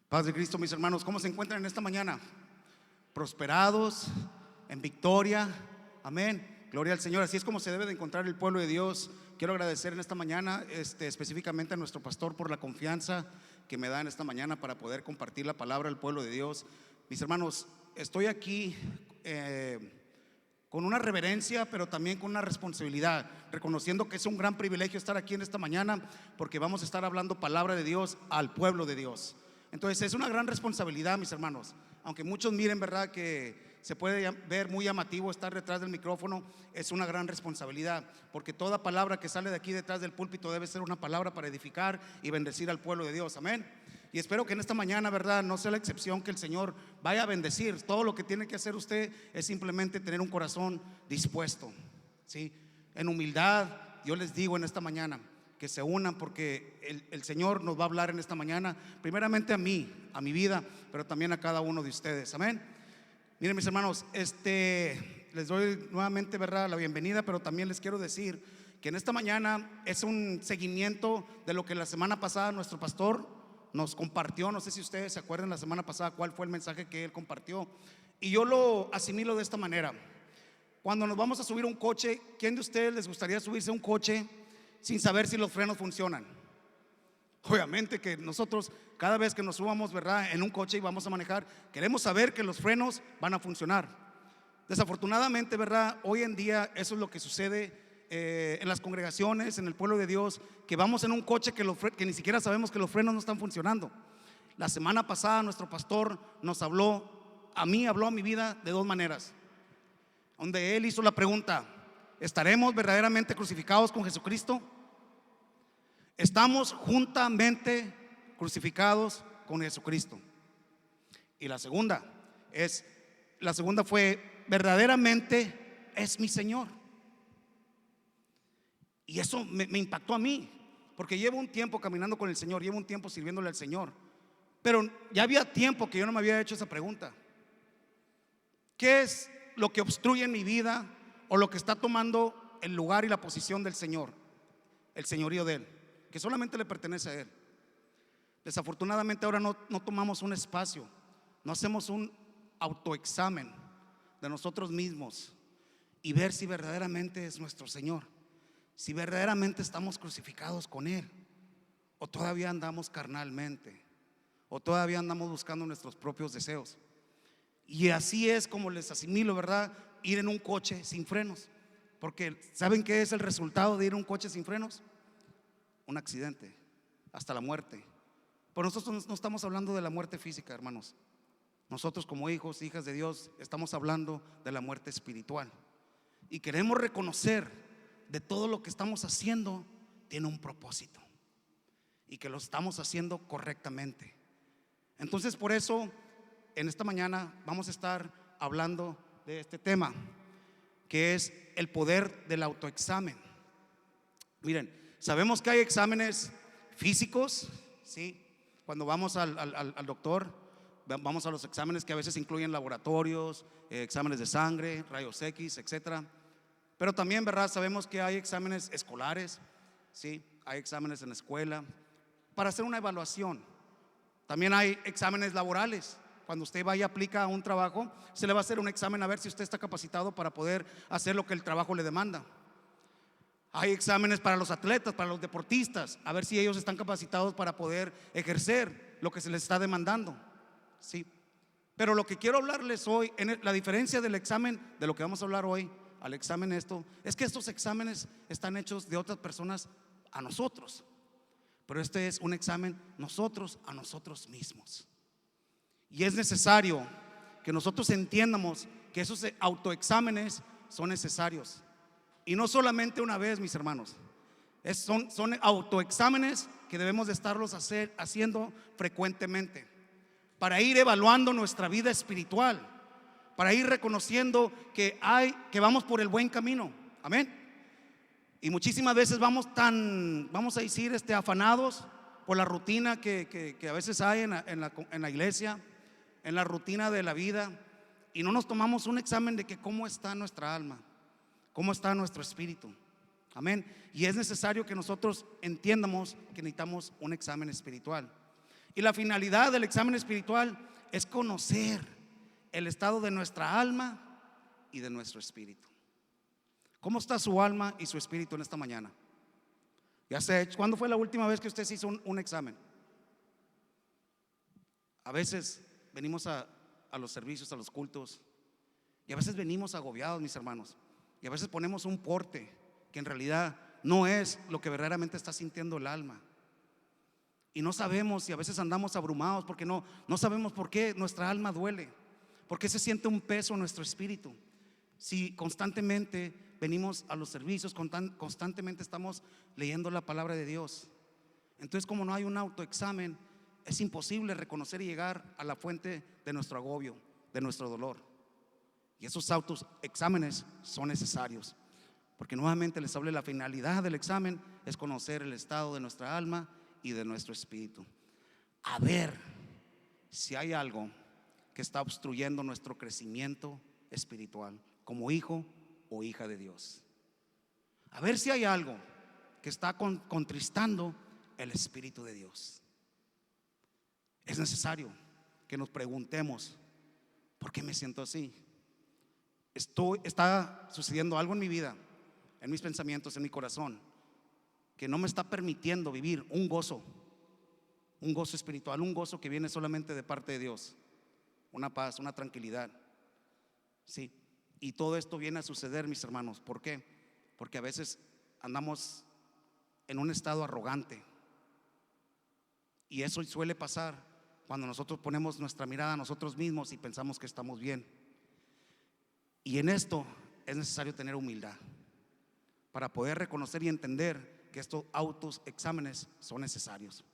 Paz de Cristo, mis hermanos, ¿cómo se encuentran en esta mañana? Prosperados, en victoria, amén, gloria al Señor. Así es como se debe de encontrar el pueblo de Dios. Quiero agradecer en esta mañana específicamente a nuestro pastor por la confianza que me da en esta mañana para poder compartir la palabra al pueblo de Dios. Mis hermanos, estoy aquí con una reverencia, pero también con una responsabilidad, reconociendo que es un gran privilegio estar aquí en esta mañana, porque vamos a estar hablando palabra de Dios al pueblo de Dios. Entonces es una gran responsabilidad, mis hermanos. Aunque muchos miren, verdad, que se puede ver muy llamativo estar detrás del micrófono, es una gran responsabilidad, porque toda palabra que sale de aquí detrás del púlpito debe ser una palabra para edificar y bendecir al pueblo de Dios, amén. Y espero que en esta mañana, verdad, no sea la excepción, que el Señor vaya a bendecir. Todo lo que tiene que hacer usted es simplemente tener un corazón dispuesto, ¿sí? En humildad. Yo les digo en esta mañana que se unan, porque el Señor nos va a hablar en esta mañana, primeramente a mí, a mi vida, pero también a cada uno de ustedes, amén. Miren, mis hermanos, les doy nuevamente, verdad, la bienvenida, pero también les quiero decir que en esta mañana es un seguimiento de lo que la semana pasada nuestro pastor nos compartió. No sé si ustedes se acuerdan la semana pasada cuál fue el mensaje que él compartió, y yo lo asimilo de esta manera. Cuando nos vamos a subir a un coche, ¿quién de ustedes les gustaría subirse a un coche sin saber si los frenos funcionan? Obviamente que nosotros, cada vez que nos subamos, verdad, en un coche y vamos a manejar, queremos saber que los frenos van a funcionar. Desafortunadamente, verdad, hoy en día eso es lo que sucede en las congregaciones, en el pueblo de Dios, que vamos en un coche que ni siquiera sabemos que los frenos no están funcionando. La semana pasada nuestro pastor nos habló a mi vida de dos maneras, donde él hizo la pregunta: ¿estaremos verdaderamente crucificados con Jesucristo? ¿Estamos juntamente crucificados con Jesucristo? Y la segunda fue: ¿verdaderamente es mi Señor? Y eso me impactó a mí, porque llevo un tiempo caminando con el Señor, llevo un tiempo sirviéndole al Señor, pero ya había tiempo que yo no me había hecho esa pregunta. ¿Qué es lo que obstruye en mi vida, o lo que está tomando el lugar y la posición del Señor, el señorío de Él, que solamente le pertenece a Él? Desafortunadamente ahora no tomamos un espacio, no hacemos un autoexamen de nosotros mismos y ver si verdaderamente es nuestro Señor, si verdaderamente estamos crucificados con Él, o todavía andamos carnalmente, o todavía andamos buscando nuestros propios deseos. Y así es como les asimilo, verdad, ir en un coche sin frenos. Porque ¿saben qué es el resultado de ir en un coche sin frenos? Un accidente, hasta la muerte. Pero nosotros no estamos hablando de la muerte física, hermanos. Nosotros, como hijos, hijas de Dios, estamos hablando de la muerte espiritual. Y queremos reconocer de todo lo que estamos haciendo tiene un propósito, y que lo estamos haciendo correctamente. Entonces, por eso en esta mañana vamos a estar hablando de este tema, que es el poder del autoexamen. Miren, sabemos que hay exámenes físicos, ¿sí? Cuando vamos al doctor, vamos a los exámenes que a veces incluyen laboratorios, exámenes de sangre, rayos X, etcétera. Pero también, verdad, sabemos que hay exámenes escolares, ¿sí? Hay exámenes en la escuela para hacer una evaluación. También hay exámenes laborales. Cuando usted vaya y aplica a un trabajo, se le va a hacer un examen a ver si usted está capacitado para poder hacer lo que el trabajo le demanda. Hay exámenes para los atletas, para los deportistas, a ver si ellos están capacitados para poder ejercer lo que se les está demandando, ¿sí? Pero lo que quiero hablarles hoy, la diferencia del examen, de lo que vamos a hablar hoy, al examen es que estos exámenes están hechos de otras personas a nosotros, pero este es un examen nosotros a nosotros mismos. Y es necesario que nosotros entiendamos que esos autoexámenes son necesarios, y no solamente una vez, mis hermanos. Son autoexámenes que debemos de estarlos haciendo frecuentemente, para ir evaluando nuestra vida espiritual, para ir reconociendo que vamos por el buen camino, amén. Y muchísimas veces vamos a decir, afanados por la rutina que a veces hay en la iglesia, en la rutina de la vida, y no nos tomamos un examen de que cómo está nuestra alma, cómo está nuestro espíritu. Amén. Y es necesario que nosotros entiendamos que necesitamos un examen espiritual. Y la finalidad del examen espiritual es conocer el estado de nuestra alma y de nuestro espíritu. ¿Cómo está su alma y su espíritu en esta mañana? ¿Cuándo fue la última vez que usted se hizo un examen? A veces venimos a los servicios, a los cultos, y a veces venimos agobiados, mis hermanos, y a veces ponemos un porte que en realidad no es lo que verdaderamente está sintiendo el alma, y no sabemos, y a veces andamos abrumados porque no sabemos por qué nuestra alma duele, por qué se siente un peso en nuestro espíritu. Si constantemente venimos a los servicios, constantemente estamos leyendo la palabra de Dios, entonces como no hay un autoexamen, es imposible reconocer y llegar a la fuente de nuestro agobio, de nuestro dolor. Y esos autoexámenes son necesarios, porque nuevamente les hablé, la finalidad del examen es conocer el estado de nuestra alma y de nuestro espíritu. A ver si hay algo que está obstruyendo nuestro crecimiento espiritual como hijo o hija de Dios. A ver si hay algo que está contristando el Espíritu de Dios. Es necesario que nos preguntemos: ¿por qué me siento así? Está sucediendo algo en mi vida, en mis pensamientos, en mi corazón, que no me está permitiendo vivir un gozo espiritual, un gozo que viene solamente de parte de Dios, una paz, una tranquilidad. Sí, y todo esto viene a suceder, mis hermanos. ¿Por qué? Porque a veces andamos en un estado arrogante, y eso suele pasar cuando nosotros ponemos nuestra mirada a nosotros mismos y pensamos que estamos bien. Y en esto es necesario tener humildad para poder reconocer y entender que estos autoexámenes son necesarios.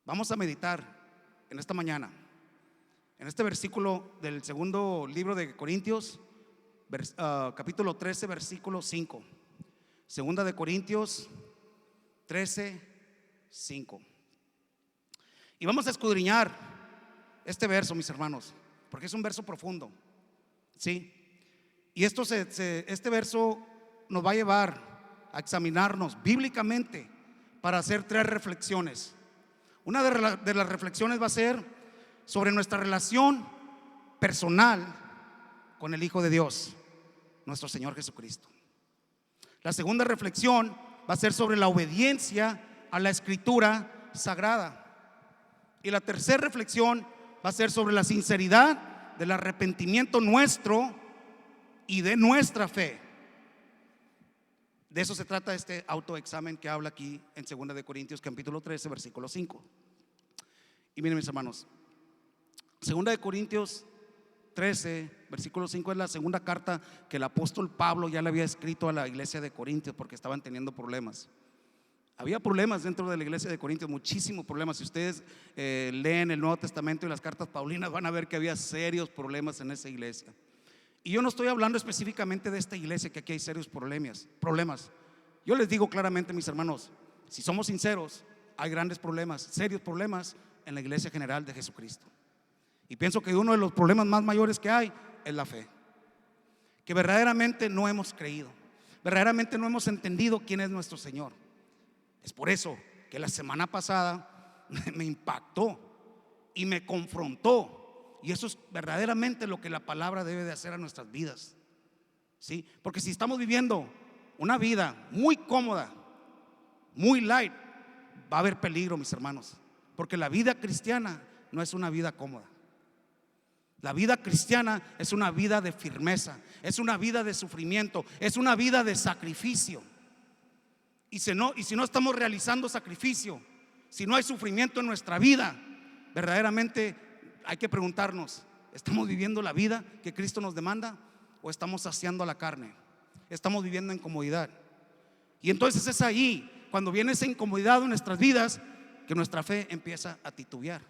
Vamos a meditar en esta mañana en este versículo del segundo libro de Corintios, capítulo 13, versículo 5. Segunda de Corintios 13, 5. Y vamos a escudriñar este verso, mis hermanos, porque es un verso profundo, ¿sí? Y este verso nos va a llevar a examinarnos bíblicamente para hacer 3 reflexiones. Una de las reflexiones va a ser sobre nuestra relación personal con el Hijo de Dios, nuestro Señor Jesucristo. La segunda reflexión va a ser sobre la obediencia a la Escritura sagrada. Y la tercera reflexión va a ser sobre la sinceridad del arrepentimiento nuestro y de nuestra fe. De eso se trata este autoexamen que habla aquí en 2 de Corintios capítulo 13, versículo 5. Y miren, mis hermanos, 2 de Corintios 13, versículo 5 es la segunda carta que el apóstol Pablo ya le había escrito a la iglesia de Corintios, porque estaban teniendo problemas. Había problemas dentro de la iglesia de Corintios, muchísimos problemas. Si ustedes leen el Nuevo Testamento y las cartas paulinas, van a ver que había serios problemas en esa iglesia. Y yo no estoy hablando específicamente de esta iglesia, que aquí hay serios problemas. Yo les digo claramente, mis hermanos, si somos sinceros, hay grandes problemas, serios problemas en la iglesia general de Jesucristo. Y pienso que uno de los problemas más mayores que hay es la fe, que verdaderamente no hemos creído, verdaderamente no hemos entendido quién es nuestro Señor. Es por eso que la semana pasada me impactó y me confrontó, y eso es verdaderamente lo que la palabra debe de hacer a nuestras vidas, ¿sí? Porque si estamos viviendo una vida muy cómoda, muy light, va a haber peligro, mis hermanos, porque la vida cristiana no es una vida cómoda. La vida cristiana es una vida de firmeza, es una vida de sufrimiento, es una vida de sacrificio. Y si no estamos realizando sacrificio, si no hay sufrimiento en nuestra vida, verdaderamente hay que preguntarnos: ¿estamos viviendo la vida que Cristo nos demanda o estamos saciando a la carne? Estamos viviendo en comodidad. Y entonces es ahí, cuando viene esa incomodidad en nuestras vidas, que nuestra fe empieza a titubear.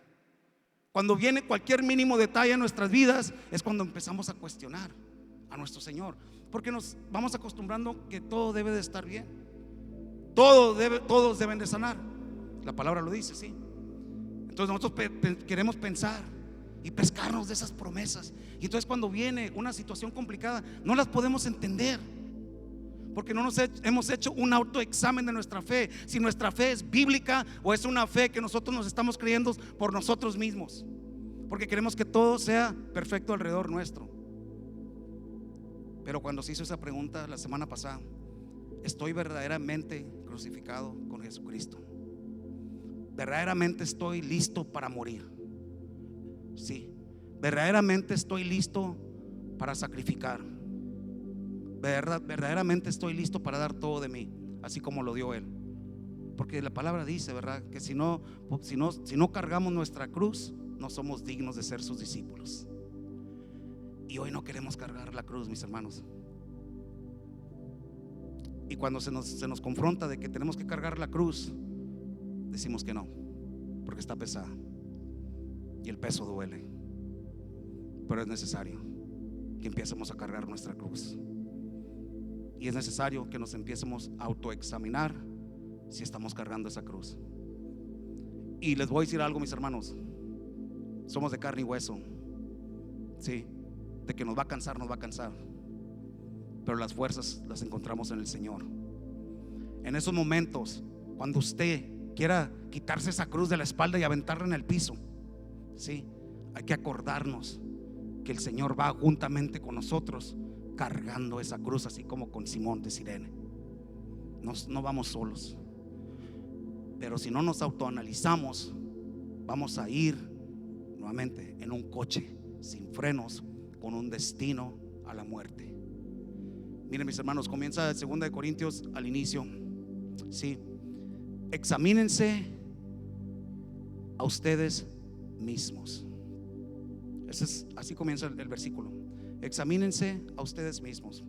Cuando viene cualquier mínimo detalle en nuestras vidas, es cuando empezamos a cuestionar a nuestro Señor, porque nos vamos acostumbrando que todo debe de estar bien, todos deben de sanar. La palabra lo dice, sí. Entonces nosotros queremos pensar y pescarnos de esas promesas. Y entonces cuando viene una situación complicada, no las podemos entender, porque no nos hemos hecho un autoexamen de nuestra fe, si nuestra fe es bíblica o es una fe que nosotros nos estamos creyendo por nosotros mismos, porque queremos que todo sea perfecto alrededor nuestro. Pero cuando se hizo esa pregunta la semana pasada, ¿estoy verdaderamente crucificado con Jesucristo? ¿Verdaderamente estoy listo para morir? Sí. ¿Verdaderamente estoy listo para sacrificar? ¿Verdaderamente estoy listo para dar todo de mí, así como lo dio Él? Porque la palabra dice, ¿verdad?, que si no cargamos nuestra cruz, no somos dignos de ser sus discípulos. Y hoy no queremos cargar la cruz, mis hermanos. Y cuando se nos confronta de que tenemos que cargar la cruz, decimos que no, porque está pesada y el peso duele. Pero es necesario que empecemos a cargar nuestra cruz, y es necesario que nos empecemos a autoexaminar si estamos cargando esa cruz. Y les voy a decir algo, mis hermanos, somos de carne y hueso, sí, de que nos va a cansar, pero las fuerzas las encontramos en el Señor. En esos momentos, cuando usted quiera quitarse esa cruz de la espalda y aventarla en el piso, sí, hay que acordarnos que el Señor va juntamente con nosotros cargando esa cruz, así como con Simón de Cirene. No vamos solos. Pero si no nos autoanalizamos, vamos a ir nuevamente en un coche sin frenos, con un destino a la muerte. Miren, mis hermanos, comienza 2 de Corintios al inicio, sí. Examínense a ustedes mismos. Así comienza el versículo. Examínense a ustedes mismos.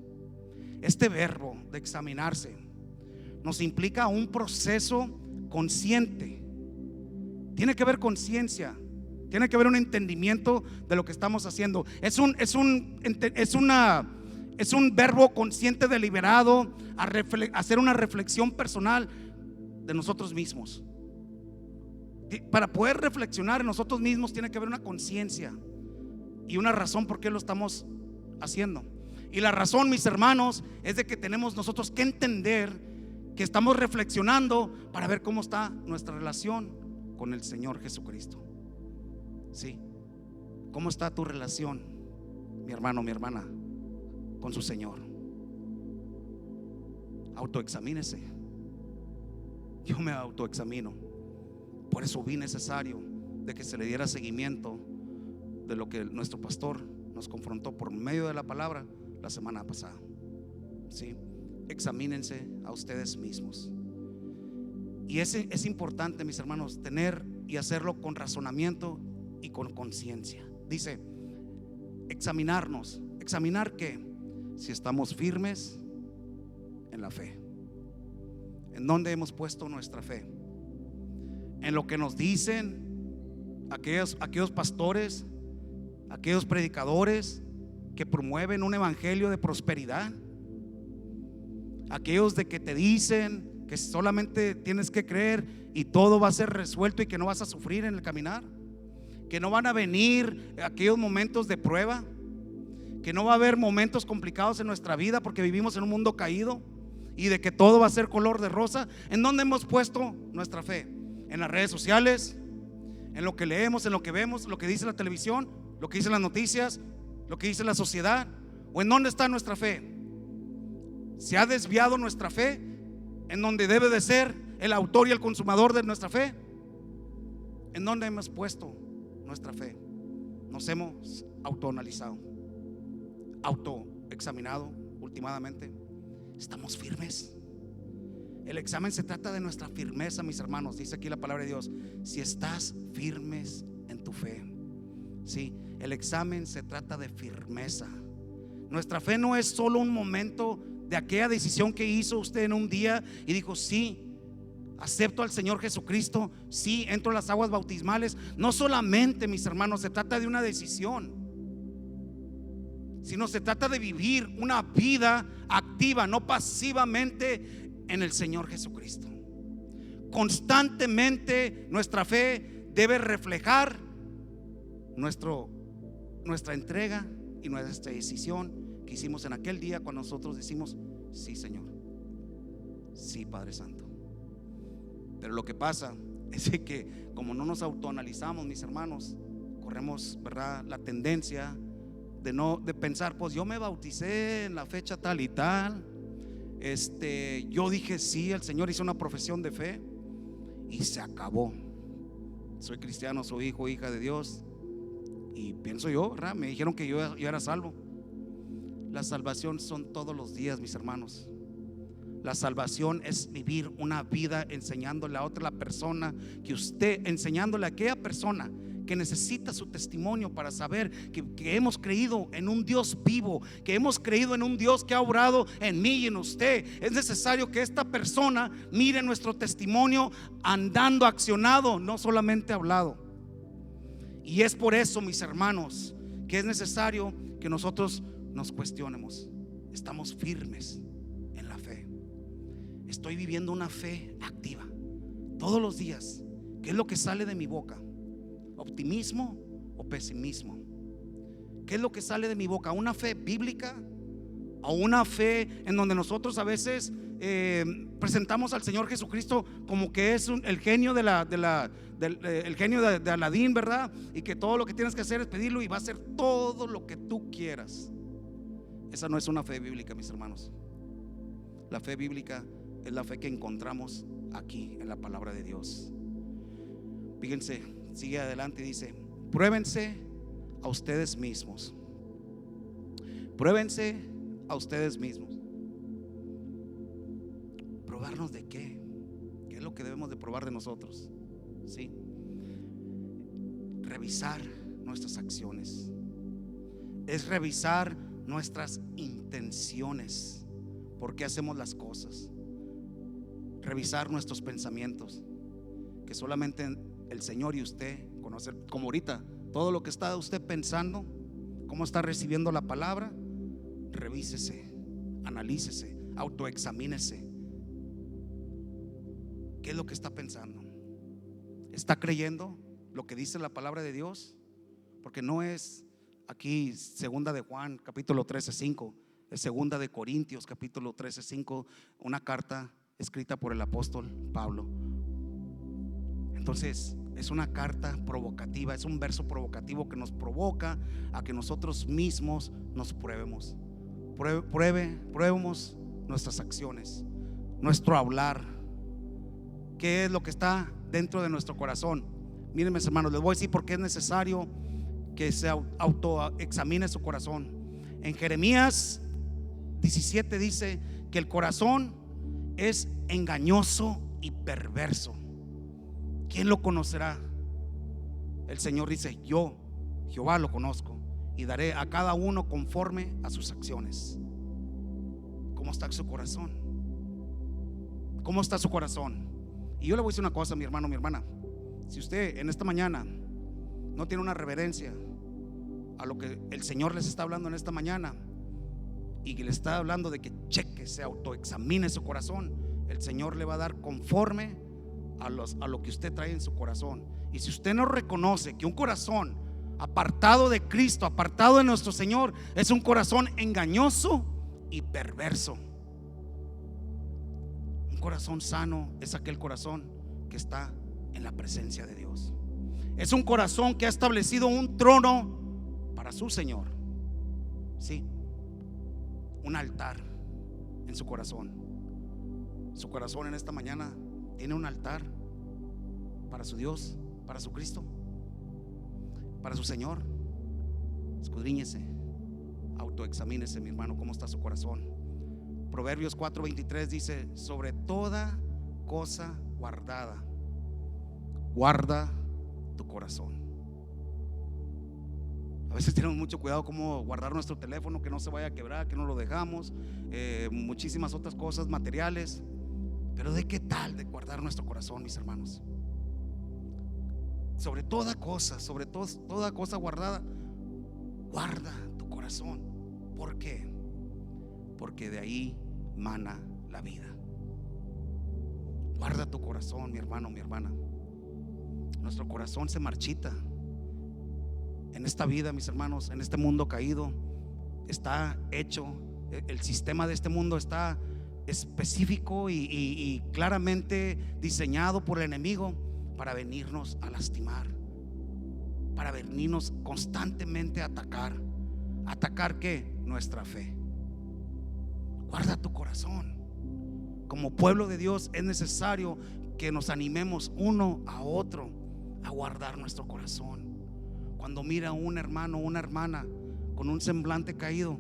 Este verbo de examinarse nos implica un proceso consciente. Tiene que haber conciencia, tiene que haber un entendimiento de lo que estamos haciendo. Es un verbo consciente, deliberado, hacer una reflexión personal de nosotros mismos. Para poder reflexionar en nosotros mismos tiene que haber una conciencia y una razón por qué lo estamos haciendo. Y la razón, mis hermanos, es de que tenemos nosotros que entender que estamos reflexionando para ver cómo está nuestra relación con el Señor Jesucristo. Sí. ¿Cómo está tu relación, mi hermano, mi hermana, con su Señor? Autoexamínese. Yo me autoexamino. Por eso vi necesario de que se le diera seguimiento de lo que nuestro pastor nos confrontó por medio de la palabra la semana pasada. Sí. Examínense a ustedes mismos. Y es importante, mis hermanos, tener y hacerlo con razonamiento y con conciencia. Dice, examinarnos. ¿Examinar qué? Si estamos firmes en la fe. ¿En dónde hemos puesto nuestra fe? En lo que nos dicen aquellos pastores, aquellos predicadores que promueven un evangelio de prosperidad, aquellos de que te dicen que solamente tienes que creer y todo va a ser resuelto y que no vas a sufrir en el caminar, que no van a venir aquellos momentos de prueba, que no va a haber momentos complicados en nuestra vida porque vivimos en un mundo caído, y de que todo va a ser color de rosa. ¿En dónde hemos puesto nuestra fe? ¿En las redes sociales? ¿En lo que leemos, en lo que vemos, lo que dice la televisión, lo que dicen las noticias, lo que dice la sociedad? ¿O en dónde está nuestra fe? ¿Se ha desviado nuestra fe en donde debe de ser el autor y el consumador de nuestra fe? ¿En dónde hemos puesto nuestra fe? Nos hemos autoanalizado, autoexaminado últimamente. ¿Estamos firmes? El examen se trata de nuestra firmeza, mis hermanos. Dice aquí la palabra de Dios, si estás firmes en tu fe. Sí, el examen se trata de firmeza. Nuestra fe no es solo un momento de aquella decisión que hizo usted en un día y dijo, sí, acepto al Señor Jesucristo, sí, entro a las aguas bautismales. No solamente, mis hermanos, se trata de una decisión, sino se trata de vivir una vida activa, no pasivamente, en el Señor Jesucristo. Constantemente nuestra fe debe reflejar nuestra entrega y nuestra decisión que hicimos en aquel día cuando nosotros decimos: sí, Señor, sí, Padre Santo. Pero lo que pasa es que como no nos autoanalizamos, mis hermanos, corremos, ¿verdad?, la tendencia de pensar: pues yo me bauticé en la fecha tal y tal, yo dije sí, el Señor hizo una profesión de fe y se acabó. Soy cristiano, soy hijo, hija de Dios, y pienso yo, ¿verdad?, me dijeron que yo era salvo. La salvación son todos los días, mis hermanos. La salvación es vivir una vida enseñándole a otra persona, enseñándole a aquella persona que necesita su testimonio para saber que hemos creído en un Dios vivo, que hemos creído en un Dios que ha obrado en mí y en usted. Es necesario que esta persona mire nuestro testimonio andando, accionado, no solamente hablado. Y es por eso, mis hermanos, que es necesario que nosotros nos cuestionemos: ¿estamos firmes en la fe? Estoy viviendo una fe activa todos los días. ¿Qué es lo que sale de mi boca? ¿Optimismo o pesimismo? ¿Qué es lo que sale de mi boca? ¿Una fe bíblica o una fe en donde nosotros a veces presentamos al Señor Jesucristo como que es el genio el genio de Aladín, ¿verdad? Y que todo lo que tienes que hacer es pedirlo y va a hacer todo lo que tú quieras. Esa no es una fe bíblica, mis hermanos. La fe bíblica es la fe que encontramos aquí en la palabra de Dios. Fíjense, sigue adelante y dice: pruébense a ustedes mismos. Pruébense a ustedes mismos. ¿Probarnos de qué? ¿Qué es lo que debemos de probar de nosotros? ¿Sí? Revisar nuestras acciones. Es revisar nuestras intenciones. ¿Por qué hacemos las cosas? Revisar nuestros pensamientos, que solamente el Señor y usted conocen. Como ahorita, todo lo que está usted pensando, cómo está recibiendo la palabra, revísese, analícese, autoexamínese. ¿Qué es lo que está pensando? ¿Está creyendo lo que dice la palabra de Dios? Porque no es aquí segunda de Juan capítulo 13:5, es segunda de Corintios capítulo 13:5, una carta escrita por el apóstol Pablo. Entonces es una carta provocativa, es un verso provocativo que nos provoca a que nosotros mismos nos pruebemos. Pruebemos nuestras acciones, nuestro hablar. ¿Qué es lo que está dentro de nuestro corazón? Miren, mis hermanos, les voy a decir por qué es necesario que se autoexamine su corazón. En Jeremías 17 dice que el corazón es engañoso y perverso. ¿Quién lo conocerá? El Señor dice: yo, Jehová, lo conozco y daré a cada uno conforme a sus acciones. ¿Cómo está su corazón? ¿Cómo está su corazón? Y yo le voy a decir una cosa, mi hermano, mi hermana. Si usted en esta mañana no tiene una reverencia a lo que el Señor les está hablando en esta mañana, y que le está hablando de que cheque, se autoexamine su corazón, el Señor le va a dar conforme a lo que usted trae en su corazón. Y si usted no reconoce que un corazón apartado de Cristo, apartado de nuestro Señor, es un corazón engañoso y perverso. Un corazón sano es aquel corazón que está en la presencia de Dios. Es un corazón que ha establecido un trono para su Señor. Sí, un altar en su corazón. Su corazón en esta mañana tiene un altar para su Dios, para su Cristo, para su Señor. Escudriñese, autoexamínese, mi hermano, cómo está su corazón. Proverbios 4:23 dice: sobre toda cosa guardada, guarda tu corazón. A veces tenemos mucho cuidado cómo guardar nuestro teléfono, que no se vaya a quebrar, que no lo dejamos, muchísimas otras cosas materiales. Pero ¿de qué tal de guardar nuestro corazón, mis hermanos? Sobre toda cosa, sobre toda cosa guardada, guarda tu corazón. ¿Por qué? Porque de ahí mana la vida. Guarda tu corazón, mi hermano, mi hermana. Nuestro corazón se marchita. en esta vida, mis hermanos, en este mundo caído, está hecho, el sistema de este mundo está específico y claramente diseñado por el enemigo para venirnos a lastimar, para venirnos constantemente a atacar. ¿Atacar qué? Nuestra fe. Guarda tu corazón. Como pueblo de Dios es necesario que nos animemos uno a otro a guardar nuestro corazón. Cuando mira a un hermano o una hermana con un semblante caído,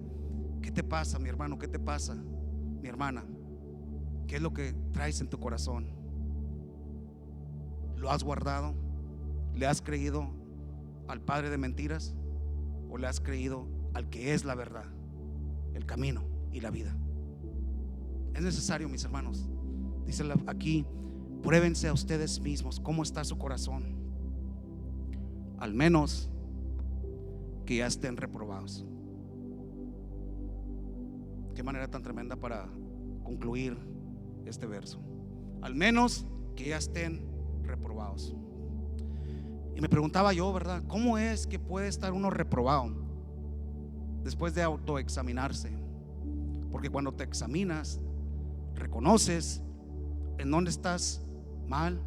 ¿qué te pasa, mi hermano? ¿Qué te pasa, mi hermana? ¿Qué es lo que traes en tu corazón? ¿Lo has guardado? ¿Le has creído al padre de mentiras o le has creído al que es la verdad, el camino y la vida? Es necesario, mis hermanos. Dice aquí: pruébense a ustedes mismos cómo está su corazón, al menos que ya estén reprobados. Qué manera tan tremenda para concluir este verso. Al menos que ya estén reprobados. Y me preguntaba yo, ¿verdad? ¿Cómo es que puede estar uno reprobado después de autoexaminarse? Porque cuando te examinas, reconoces en dónde estás mal,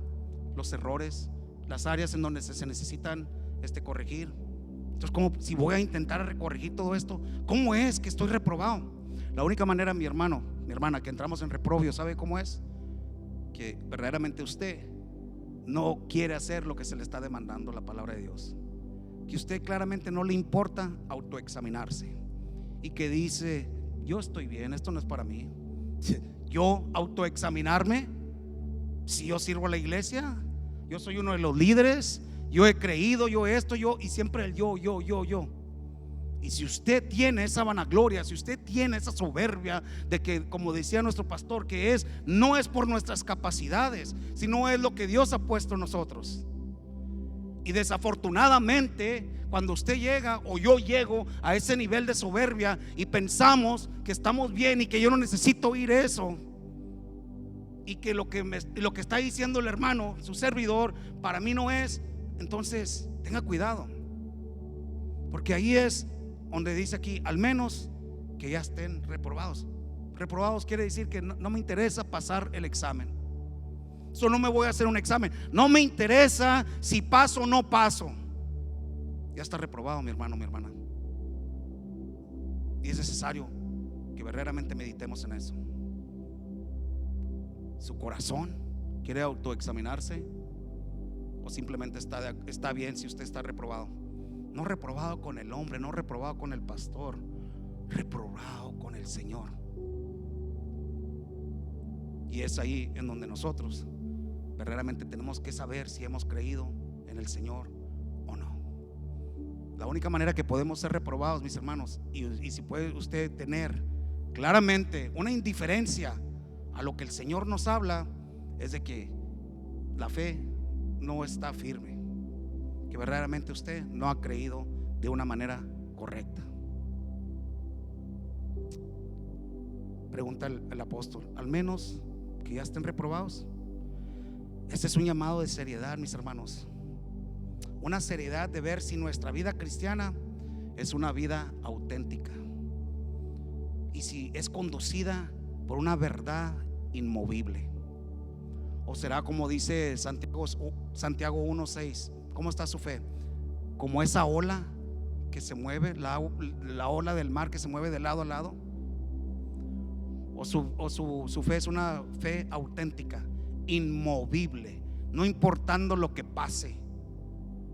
los errores, las áreas en donde se necesitan corregir. Entonces, como si voy a intentar corregir todo esto, ¿cómo es que estoy reprobado? La única manera, mi hermano, mi hermana, que entramos en reprobio, ¿sabe cómo es? Que verdaderamente usted no quiere hacer lo que se le está demandando la palabra de Dios, que usted claramente no le importa autoexaminarse y que dice: yo estoy bien, esto no es para mí. Yo autoexaminarme, si yo sirvo a la iglesia, yo soy uno de los líderes, yo he creído, yo esto, yo, y siempre el yo. Y si usted tiene esa vanagloria, si usted tiene esa soberbia de que, como decía nuestro pastor, que no es por nuestras capacidades, sino es lo que Dios ha puesto en nosotros. Y desafortunadamente, cuando usted llega o yo llego a ese nivel de soberbia y pensamos que estamos bien y que yo no necesito oír eso, y que lo que está diciendo el hermano, su servidor, para mí no es, entonces tenga cuidado, porque ahí es donde dice aquí: al menos que ya estén reprobados. Reprobados quiere decir que no me interesa pasar el examen. Solo no me voy a hacer un examen, no me interesa si paso o no paso. Ya está reprobado, mi hermano, mi hermana. Y es necesario que verdaderamente meditemos en eso. ¿Su corazón quiere autoexaminarse o simplemente está bien si usted está reprobado? No reprobado con el hombre, no reprobado con el pastor, reprobado con el Señor. Y es ahí en donde nosotros verdaderamente tenemos que saber si hemos creído en el Señor o no. La única manera que podemos ser reprobados, mis hermanos, y si puede usted tener claramente una indiferencia a lo que el Señor nos habla, es de que la fe no está firme, que verdaderamente usted no ha creído de una manera correcta. Pregunta el apóstol: al menos que ya estén reprobados. Este es un llamado de seriedad, mis hermanos. Una seriedad de ver si nuestra vida cristiana es una vida auténtica y si es conducida por una verdad inmovible, o será como dice Santiago 1:6. ¿Cómo está su fe? Como esa ola que se mueve, la ola del mar que se mueve de lado a lado. O su fe es una fe auténtica, inmovible, no importando lo que pase.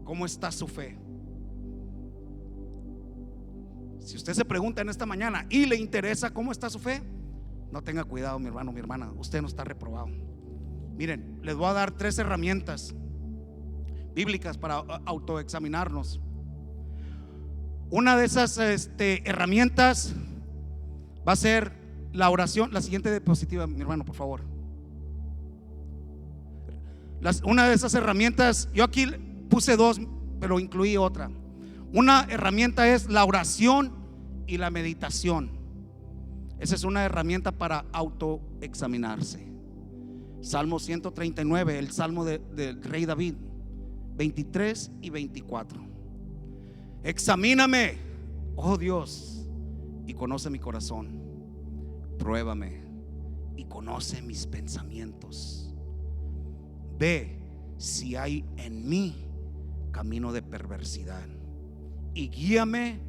¿Cómo está su fe? Si usted se pregunta en esta mañana y le interesa cómo está su fe, no tenga cuidado, mi hermano, mi hermana, usted no está reprobado. Miren, les voy a dar 3 herramientas bíblicas para autoexaminarnos. Una de esas herramientas va a ser la oración. La siguiente diapositiva, mi hermano, por favor. Una de esas herramientas, yo aquí puse 2, pero incluí otra. Una herramienta es la oración y la meditación. Esa es una herramienta para autoexaminarse. Salmo 139, el salmo del rey David, 23 y 24. Examíname, oh Dios, y conoce mi corazón. Pruébame y conoce mis pensamientos. Ve si hay en mí camino de perversidad y guíame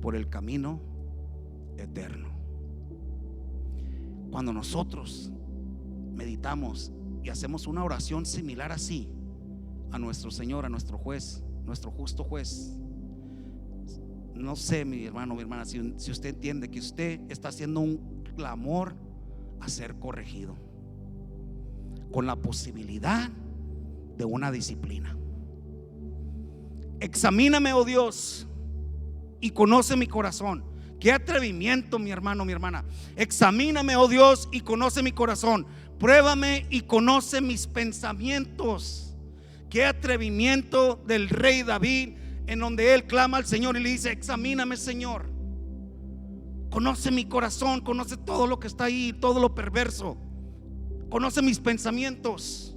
por el camino eterno. Cuando nosotros meditamos y hacemos una oración similar así a nuestro Señor, a nuestro juez, nuestro justo juez, no sé, mi hermano, mi hermana, si usted entiende que usted está haciendo un clamor a ser corregido, con la posibilidad de una disciplina. Examíname, oh Dios, y conoce mi corazón. Qué atrevimiento, mi hermano, mi hermana. Examíname, oh Dios, y conoce mi corazón. Pruébame y conoce mis pensamientos. Qué atrevimiento del rey David, en donde él clama al Señor y le dice: examíname, Señor, conoce mi corazón, conoce todo lo que está ahí, todo lo perverso, conoce mis pensamientos.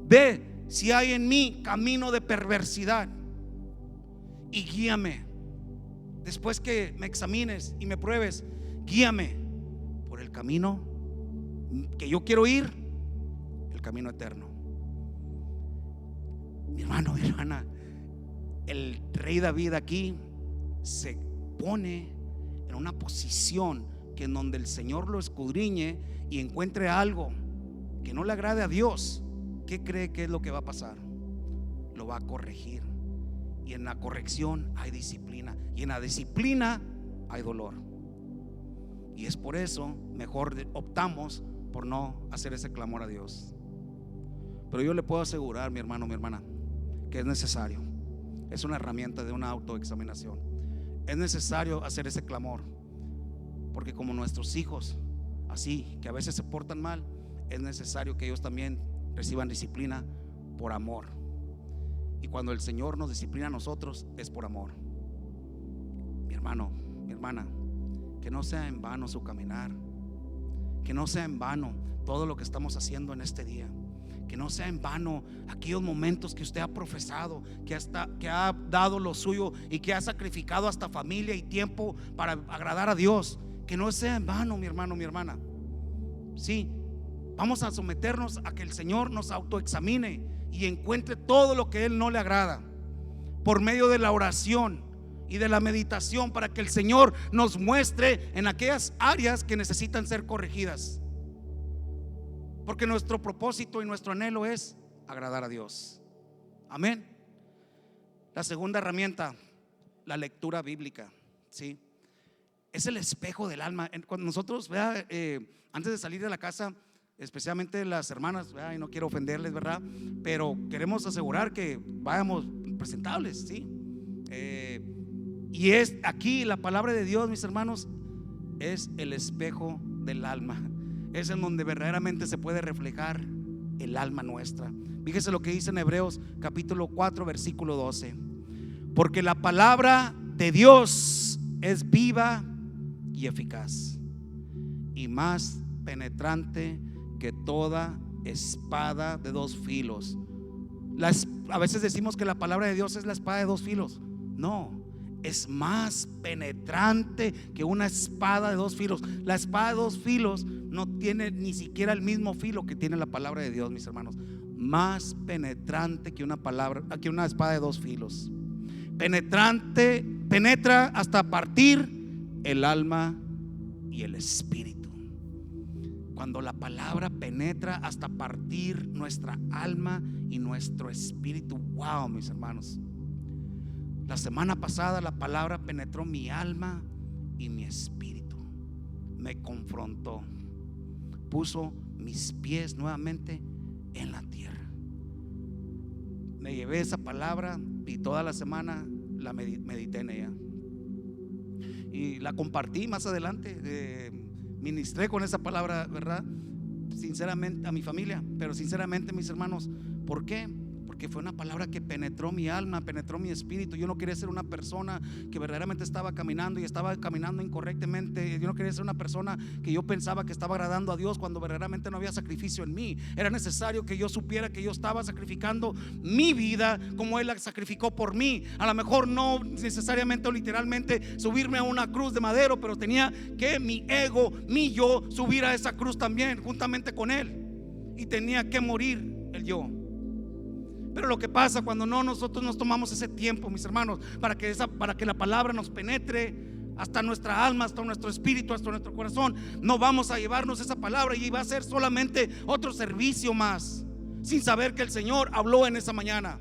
Ve si hay en mí camino de perversidad y guíame. Después que me examines y me pruebes, guíame por el camino que yo quiero ir, el camino eterno. Mi hermano, mi hermana, el rey David aquí se pone en una posición que en donde el Señor lo escudriñe y encuentre algo que no le agrade a Dios, ¿qué cree que es lo que va a pasar? Lo va a corregir. Y en la corrección hay disciplina, y en la disciplina hay dolor. Y es por eso mejor optamos por no hacer ese clamor a Dios. Pero yo le puedo asegurar, mi hermano, mi hermana, que es necesario. Es una herramienta de una autoexaminación. Es necesario hacer ese clamor, porque como nuestros hijos, así que a veces se portan mal, es necesario que ellos también reciban disciplina por amor. Y cuando el Señor nos disciplina a nosotros, es por amor. Mi hermano, mi hermana, que no sea en vano su caminar, que no sea en vano todo lo que estamos haciendo en este día, que no sea en vano aquellos momentos que usted ha profesado, que ha dado lo suyo y que ha sacrificado hasta familia y tiempo para agradar a Dios. Que no sea en vano, mi hermano, mi hermana. Sí, vamos a someternos a que el Señor nos autoexamine y encuentre todo lo que Él no le agrada por medio de la oración y de la meditación, para que el Señor nos muestre en aquellas áreas que necesitan ser corregidas, porque nuestro propósito y nuestro anhelo es agradar a Dios. Amén. La segunda herramienta, la lectura bíblica, ¿sí? Es el espejo del alma. Cuando nosotros, antes de salir de la casa, especialmente las hermanas, y no quiero ofenderles, ¿verdad? Pero queremos asegurar que vayamos presentables, ¿sí? Y es aquí la palabra de Dios, mis hermanos, es el espejo del alma. Es en donde verdaderamente se puede reflejar el alma nuestra. Fíjese lo que dice en Hebreos capítulo 4 versículo 12: porque la palabra de Dios es viva y eficaz, y más penetrante que toda espada de dos filos. A veces decimos que la palabra de Dios es la espada de dos filos. No, es más penetrante que una espada de dos filos. La espada de dos filos no tiene ni siquiera el mismo filo que tiene la palabra de Dios, mis hermanos. Más penetrante que una espada de dos filos. Penetrante, penetra hasta partir el alma y el espíritu. Cuando la palabra penetra hasta partir nuestra alma y nuestro espíritu. Wow, mis hermanos. La semana pasada la palabra penetró mi alma y mi espíritu. Me confrontó. Puso mis pies nuevamente en la tierra. Me llevé esa palabra y toda la semana la medité en ella. Y la compartí más adelante. Ministré con esa palabra, ¿verdad? Sinceramente a mi familia. Pero sinceramente, mis hermanos, ¿por qué? porque fue una palabra que penetró mi alma, penetró mi espíritu. Yo no quería ser una persona que verdaderamente estaba caminando y estaba caminando incorrectamente. Yo no quería ser una persona que yo pensaba que estaba agradando a Dios cuando verdaderamente no había sacrificio en mí. Era necesario que yo supiera que yo estaba sacrificando mi vida como Él la sacrificó por mí. A lo mejor no necesariamente o literalmente subirme a una cruz de madero, pero tenía que mi ego, mi yo, subir a esa cruz también juntamente con Él, y tenía que morir el yo. Pero lo que pasa cuando nosotros nos tomamos ese tiempo, mis hermanos, para que la palabra nos penetre hasta nuestra alma, hasta nuestro espíritu, hasta nuestro corazón, no vamos a llevarnos esa palabra y va a ser solamente otro servicio más, sin saber que el Señor habló en esa mañana.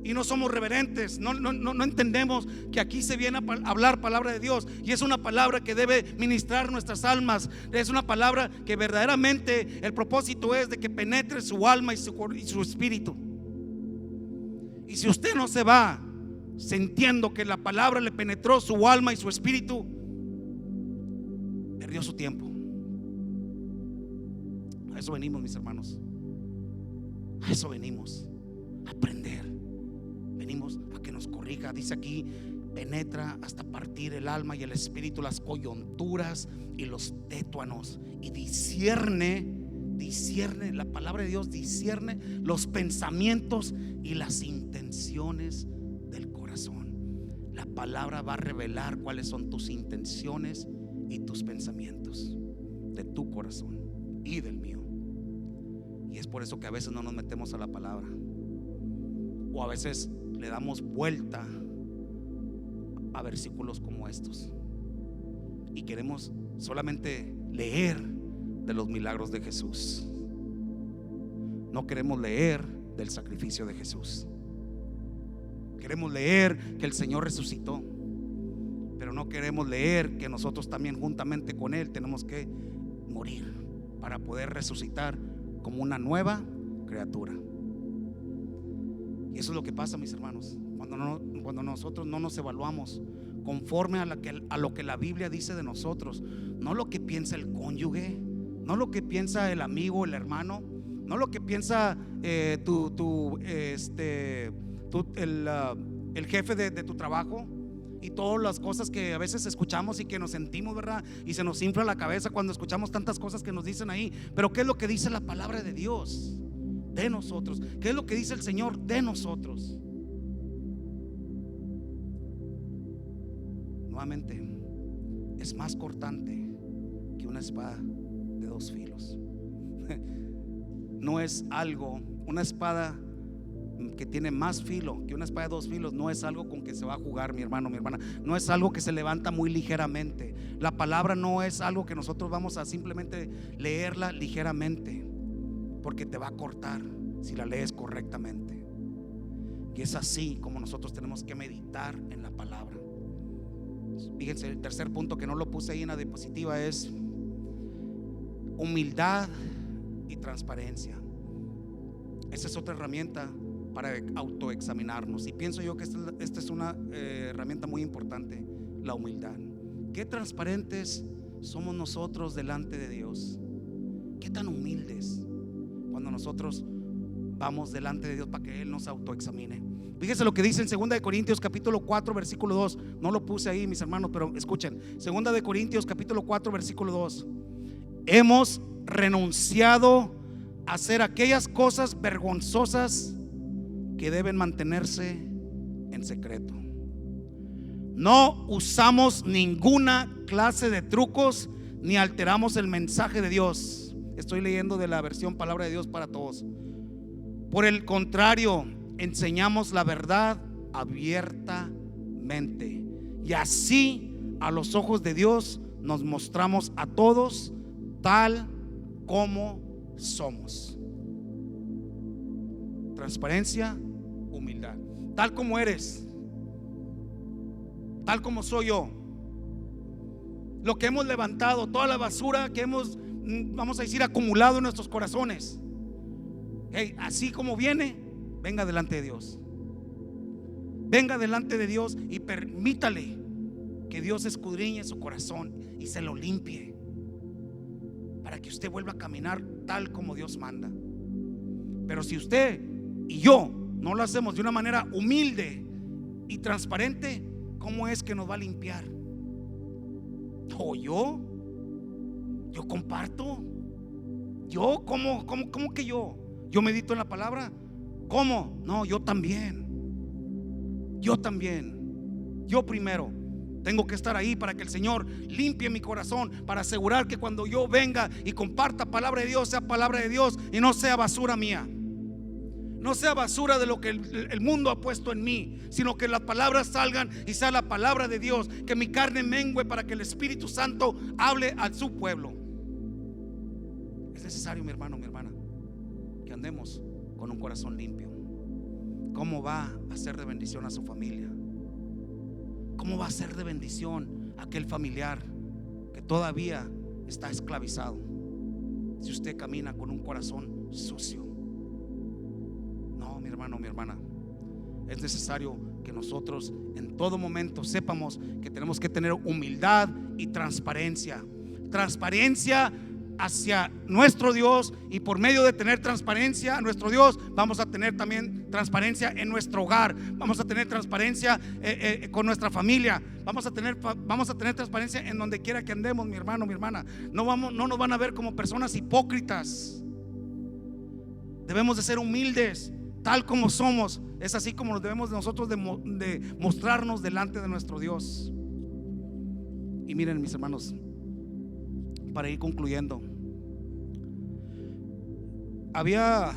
Y no somos reverentes, no entendemos que aquí se viene a hablar palabra de Dios, y es una palabra que debe ministrar nuestras almas. Es una palabra que verdaderamente el propósito es de que penetre su alma y su espíritu. Y si usted no se va sintiendo que la palabra le penetró su alma y su espíritu, perdió su tiempo. A eso venimos, mis hermanos. A eso venimos, a aprender. Venimos a que nos corrija. Dice aquí, penetra hasta partir el alma y el espíritu, las coyunturas y los tétuanos, y discierne, la palabra de Dios discierne los pensamientos y las intenciones del corazón. La palabra va a revelar cuáles son tus intenciones y tus pensamientos de tu corazón y del mío. Y es por eso que a veces no nos metemos a la palabra, o a veces le damos vuelta a versículos como estos y queremos solamente leer de los milagros de Jesús. No queremos leer del sacrificio de Jesús. Queremos leer que el Señor resucitó, pero no queremos leer que nosotros también juntamente con Él tenemos que morir para poder resucitar como una nueva criatura. Y eso es lo que pasa, mis hermanos, cuando nosotros no nos evaluamos conforme a lo que la Biblia dice de nosotros. No lo que piensa el cónyuge, no lo que piensa el amigo, el hermano, no lo que piensa el jefe de tu trabajo, y todas las cosas que a veces escuchamos y que nos sentimos, ¿verdad? Y se nos infla la cabeza cuando escuchamos tantas cosas que nos dicen ahí. Pero ¿qué es lo que dice la palabra de Dios de nosotros? ¿Qué es lo que dice el Señor de nosotros? Nuevamente, es más cortante que una espada de dos filos. No es algo, una espada que tiene más filo que una espada de dos filos, no es algo con que se va a jugar, mi hermano, mi hermana. No es algo que se levanta muy ligeramente. La palabra no es algo que nosotros vamos a simplemente leerla ligeramente, porque te va a cortar si la lees correctamente. Y es así como nosotros tenemos que meditar en la palabra. Fíjense, el tercer punto que no lo puse ahí en la diapositiva es humildad y transparencia. Esa es otra herramienta para autoexaminarnos, y pienso yo que esta es una herramienta muy importante, la humildad. ¿Qué transparentes somos nosotros delante de Dios? ¿Qué tan humildes cuando nosotros vamos delante de Dios para que Él nos autoexamine? Fíjese lo que dice en 2 Corintios capítulo 4 versículo 2. No lo puse ahí, mis hermanos, pero escuchen. 2 Corintios capítulo 4 versículo 2. Hemos renunciado a hacer aquellas cosas vergonzosas que deben mantenerse en secreto. No usamos ninguna clase de trucos ni alteramos el mensaje de Dios. Estoy leyendo de la versión Palabra de Dios para Todos. Por el contrario, enseñamos la verdad abiertamente, y así a los ojos de Dios nos mostramos a todos tal como somos. Transparencia, humildad, tal como eres, tal como soy yo. Lo que hemos levantado, toda la basura que hemos, vamos a decir, acumulado en nuestros corazones, así como viene, venga delante de Dios. Venga delante de Dios y permítale que Dios escudriñe su corazón y se lo limpie, para que usted vuelva a caminar tal como Dios manda. Pero si usted y yo no lo hacemos de una manera humilde y transparente, ¿cómo es que nos va a limpiar? ¿O yo comparto? ¿Yo? ¿Cómo que yo? ¿Yo medito en la palabra? ¿Cómo? No, yo también. Yo primero tengo que estar ahí para que el Señor limpie mi corazón, para asegurar que cuando yo venga y comparta palabra de Dios, sea palabra de Dios y no sea basura mía, no sea basura de lo que el mundo ha puesto en mí, sino que las palabras salgan y sea la palabra de Dios, que mi carne mengue para que el Espíritu Santo hable a su pueblo. Es necesario, mi hermano, mi hermana, que andemos con un corazón limpio. ¿Cómo va a ser de bendición a su familia? ¿Cómo va a ser de bendición a aquel familiar que todavía está esclavizado si usted camina con un corazón sucio? No, mi hermano, mi hermana, es necesario que nosotros en todo momento sepamos que tenemos que tener humildad y transparencia. Transparencia hacia nuestro Dios, y por medio de tener transparencia a nuestro Dios, vamos a tener también transparencia en nuestro hogar, vamos a tener transparencia con nuestra familia, vamos a tener transparencia en donde quiera que andemos, mi hermano, mi hermana. No nos van a ver como personas hipócritas. Debemos de ser humildes tal como somos. Es así como nos debemos nosotros de mostrarnos delante de nuestro Dios. Y miren, mis hermanos, para ir concluyendo, había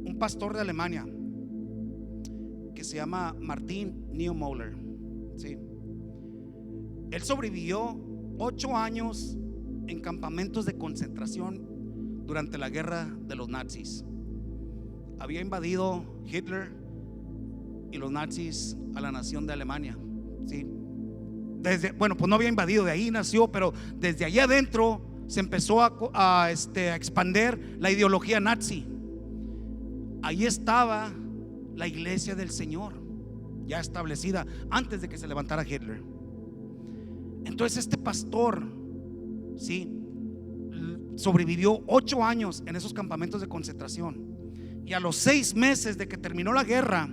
un pastor de Alemania que se llama Martin Niemöller, ¿sí? Él sobrevivió 8 años en campamentos de concentración durante la guerra de los nazis. Había invadido Hitler y los nazis a la nación de Alemania, ¿sí? Pues no había invadido, de ahí nació, pero desde allá adentro se empezó a expandir la ideología nazi. Ahí estaba la iglesia del Señor ya establecida antes de que se levantara Hitler. Entonces este pastor, ¿sí?, sobrevivió 8 años en esos campamentos de concentración, y a los 6 meses de que terminó la guerra,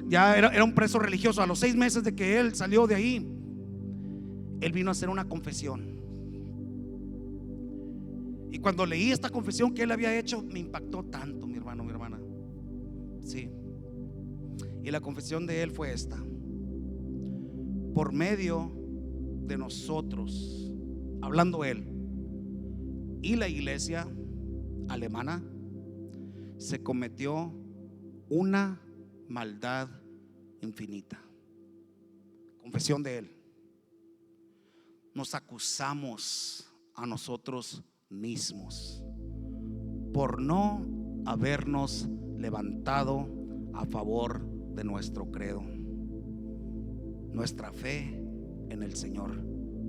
ya era un preso religioso. A los 6 meses de que él salió de ahí, él vino a hacer una confesión. Y cuando leí esta confesión que él había hecho, me impactó tanto, mi hermano, mi hermana. Sí. Y la confesión de él fue esta: por medio de nosotros, hablando él y la iglesia alemana, se cometió una maldad infinita. Confesión de él. Nos acusamos a nosotros mismos por no habernos levantado a favor de nuestro credo, nuestra fe en el Señor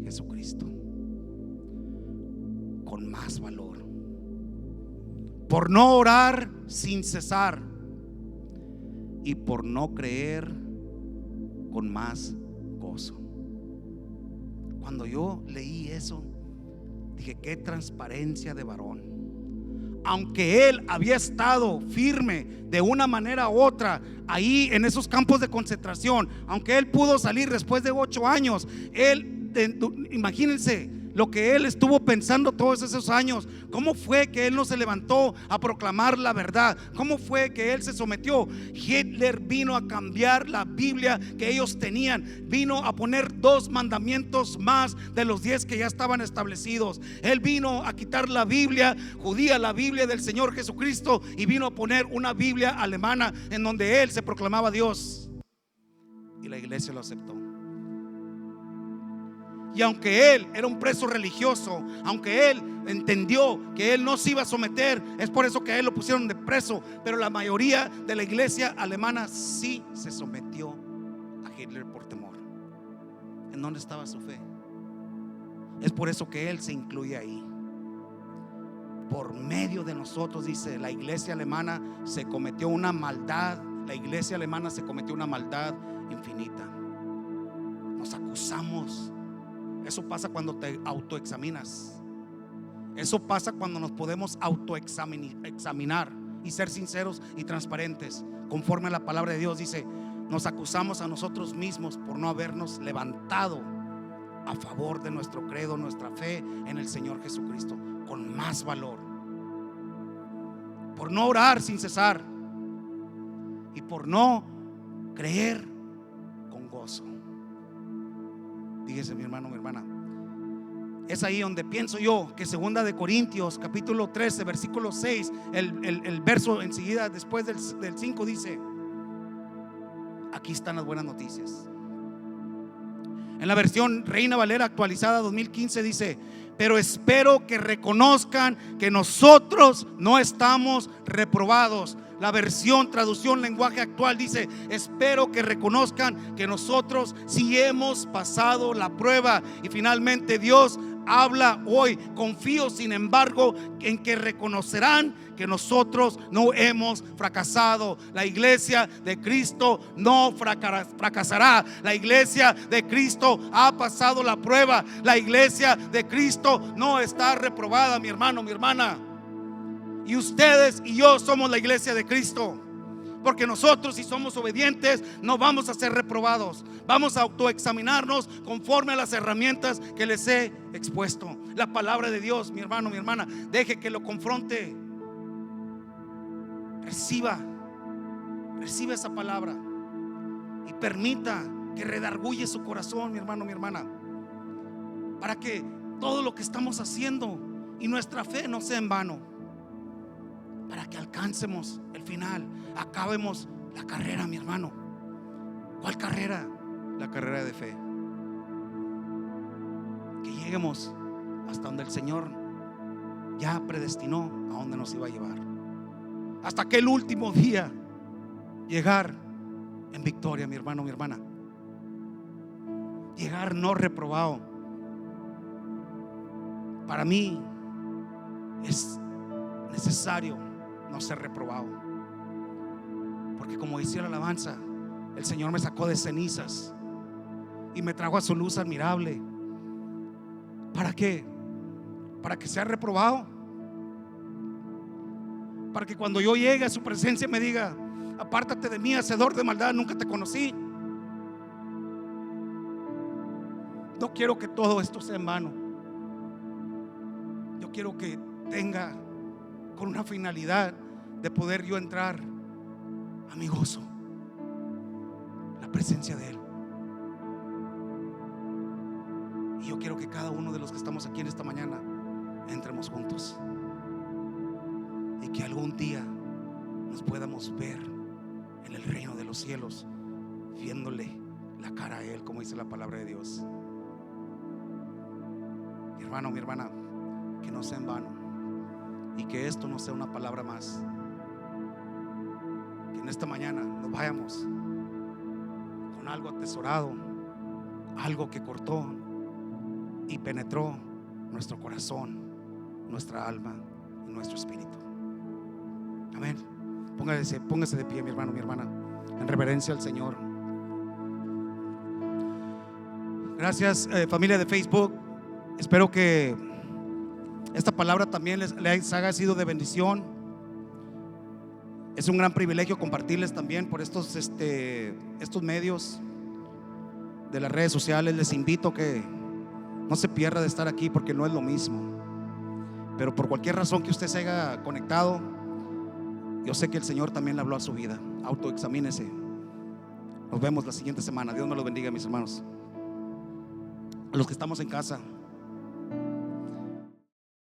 Jesucristo, con más valor, por no orar sin cesar y por no creer con más gozo. Cuando yo leí eso, dije: qué transparencia de varón. Aunque él había estado firme de una manera u otra ahí en esos campos de concentración, aunque él pudo salir después de 8 años, imagínense lo que él estuvo pensando todos esos años. ¿Cómo fue que él no se levantó a proclamar la verdad? ¿Cómo fue que él se sometió? Hitler vino a cambiar la Biblia que ellos tenían, vino a poner 2 mandamientos más de los 10 que ya estaban establecidos. Él vino a quitar la Biblia judía, la Biblia del Señor Jesucristo, y vino a poner una Biblia alemana en donde él se proclamaba Dios, y la iglesia lo aceptó. Y aunque él era un preso religioso, aunque él entendió que él no se iba a someter, es por eso que a él lo pusieron de preso, pero la mayoría de la iglesia alemana sí se sometió a Hitler por temor. ¿En dónde estaba su fe? Es por eso que él se incluye ahí. Por medio de nosotros, dice, la iglesia alemana se cometió una maldad. La iglesia alemana se cometió una maldad infinita. Nos acusamos. Eso pasa cuando te autoexaminas. Eso pasa cuando nos podemos autoexaminar. y ser sinceros y transparentes. Conforme a la palabra de Dios dice, nos acusamos a nosotros mismos por no habernos levantado a favor de nuestro credo, nuestra fe en el Señor Jesucristo con más valor, por no orar sin cesar y por no creer con gozo. Fíjese, mi hermano, mi hermana, es ahí donde pienso yo que 2 de Corintios capítulo 13 versículo 6, el verso enseguida después del 5 dice, aquí están las buenas noticias. En la versión Reina Valera actualizada 2015 dice, pero espero que reconozcan que nosotros no estamos reprobados. La versión traducción lenguaje actual dice, espero que reconozcan que nosotros sí hemos pasado la prueba. Y finalmente Dios habla hoy. Confío sin embargo en que reconocerán que nosotros no hemos fracasado. La iglesia de Cristo no fracasará. La iglesia de Cristo ha pasado la prueba. La iglesia de Cristo no está reprobada, mi hermano, mi hermana. Y ustedes y yo somos la iglesia de Cristo, porque nosotros, si somos obedientes, no vamos a ser reprobados. Vamos a autoexaminarnos conforme a las herramientas que les he expuesto. La palabra de Dios, mi hermano, mi hermana, deje que lo confronte. Reciba esa palabra y permita que redarguye su corazón, mi hermano, mi hermana, para que todo lo que estamos haciendo y nuestra fe no sea en vano, para que alcancemos el final, acabemos la carrera, mi hermano. ¿Cuál carrera? La carrera de fe. Que lleguemos hasta donde el Señor ya predestinó a donde nos iba a llevar, hasta aquel último día llegar en victoria, mi hermano, mi hermana. Llegar no reprobado. Para mí es necesario no ser reprobado, porque como decía la alabanza, el Señor me sacó de cenizas y me trajo a su luz admirable. ¿Para qué? Para que sea reprobado, para que cuando yo llegue a su presencia me diga, apártate de mí, hacedor de maldad, nunca te conocí. No quiero que todo esto sea en vano. Yo quiero que tenga con una finalidad de poder yo entrar a mi gozo, la presencia de Él. Y yo quiero que cada uno de los que estamos aquí en esta mañana entremos juntos, y que algún día nos podamos ver en el reino de los cielos, viéndole la cara a Él, como dice la palabra de Dios. Mi hermano, mi hermana, que no sea en vano, y que esto no sea una palabra más. Que en esta mañana nos vayamos con algo atesorado, algo que cortó y penetró nuestro corazón, nuestra alma y nuestro espíritu. Amén. Póngase de pie, mi hermano, mi hermana, en reverencia al Señor. Gracias, familia de Facebook. Espero que esta palabra también les haya sido de bendición. Es un gran privilegio compartirles también por estos medios de las redes sociales. Les invito a que no se pierda de estar aquí, porque no es lo mismo. Pero por cualquier razón que usted se haya conectado, yo sé que el Señor también le habló a su vida. Autoexamínese. Nos vemos la siguiente semana. Dios me los bendiga, mis hermanos. A los que estamos en casa,